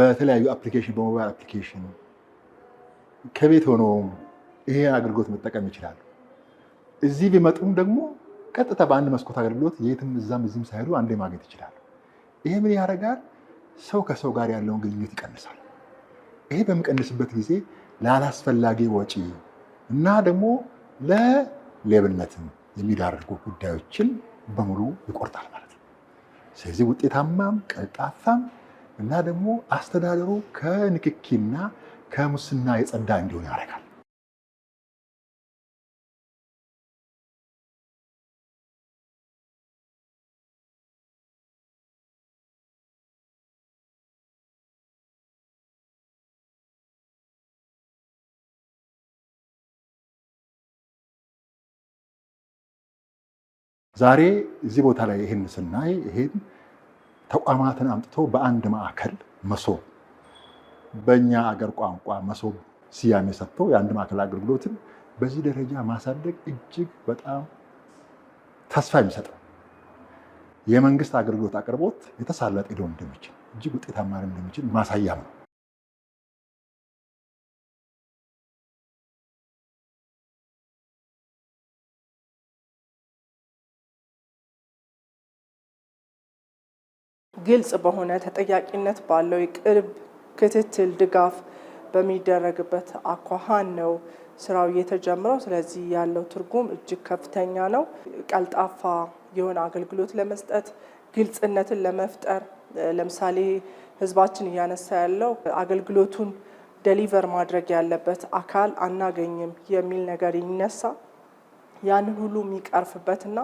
በተለያዩ አፕሊኬሽን በሞባይል አፕሊኬሽን ከቤት ሆነው ይሄ አገልግሎት መጠቀም ይችላሉ። እዚህ ቢመጡም ደግሞ ቀጥታ በአንድ መስኮት አገልግሎት የትም እዛም እዚህም ሳይሄዱ አንዴ ማግኘት ይችላሉ። ይሄ ምን ያደርጋል? ሰው ከሰው ጋር ያለውን ግንኙነት ይቀንሳል። ይሄ በሚቀንስበት ጊዜ ላላስፈላጊ ወጪ እና ደግሞ ለሌብነትም የሚዳርጉ ጉዳዮችን በሙሉ ይቆርጣል ማለት ነው። ስለዚህ ውጤታማም ቀልጣፋም እና ደግሞ አስተዳደሩ ከንክኪና ከሙስና የጸዳ እንዲሆን ያደርጋል። ዛሬ እዚህ ቦታ ላይ ይሄን ስናይ ይሄን ተቋማትን አምጥቶ በአንድ ማዕከል መሶብ በእኛ አገር ቋንቋ መሶብ ስያሜ ሰጥቶ የአንድ ማዕከል አገልግሎትን በዚህ ደረጃ ማሳደግ እጅግ በጣም ተስፋ የሚሰጥ ነው። የመንግስት አገልግሎት አቅርቦት የተሳለጠ ሊሆን እንደሚችል እጅግ ውጤታማ እንደሚችል ማሳያም ነው። ግልጽ በሆነ ተጠያቂነት ባለው የቅርብ ክትትል ድጋፍ በሚደረግበት አኳኋን ነው ስራው እየተጀመረው። ስለዚህ ያለው ትርጉም እጅግ ከፍተኛ ነው። ቀልጣፋ የሆነ አገልግሎት ለመስጠት ግልጽነትን ለመፍጠር ለምሳሌ ህዝባችን እያነሳ ያለው አገልግሎቱን ዴሊቨር ማድረግ ያለበት አካል አናገኝም የሚል ነገር ይነሳ ያንን ሁሉ የሚቀርፍበትና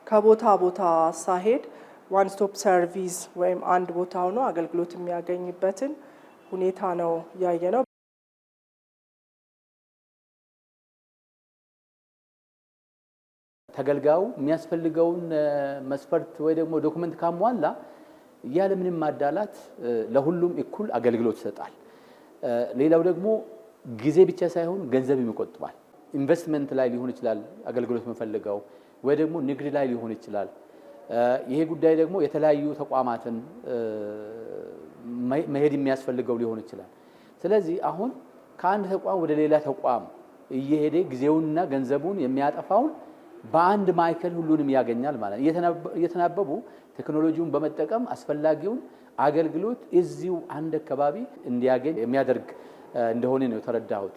ከቦታ ቦታ ሳይሄድ ዋን ስቶፕ ሰርቪስ ወይም አንድ ቦታ ሆኖ አገልግሎት የሚያገኝበትን ሁኔታ ነው ያየነው። ተገልጋዩ የሚያስፈልገውን መስፈርት ወይ ደግሞ ዶክመንት ካሟላ ያለ ምንም ማዳላት ለሁሉም እኩል አገልግሎት ይሰጣል። ሌላው ደግሞ ጊዜ ብቻ ሳይሆን ገንዘብ ይቆጥባል። ኢንቨስትመንት ላይ ሊሆን ይችላል አገልግሎት የምፈልገው ወይ ደግሞ ንግድ ላይ ሊሆን ይችላል። ይሄ ጉዳይ ደግሞ የተለያዩ ተቋማትን መሄድ የሚያስፈልገው ሊሆን ይችላል። ስለዚህ አሁን ከአንድ ተቋም ወደ ሌላ ተቋም እየሄደ ጊዜውንና ገንዘቡን የሚያጠፋውን በአንድ ማዕከል ሁሉንም ያገኛል ማለት እየተናበቡ ቴክኖሎጂውን በመጠቀም አስፈላጊውን አገልግሎት እዚሁ አንድ አካባቢ እንዲያገኝ የሚያደርግ እንደሆነ ነው የተረዳሁት።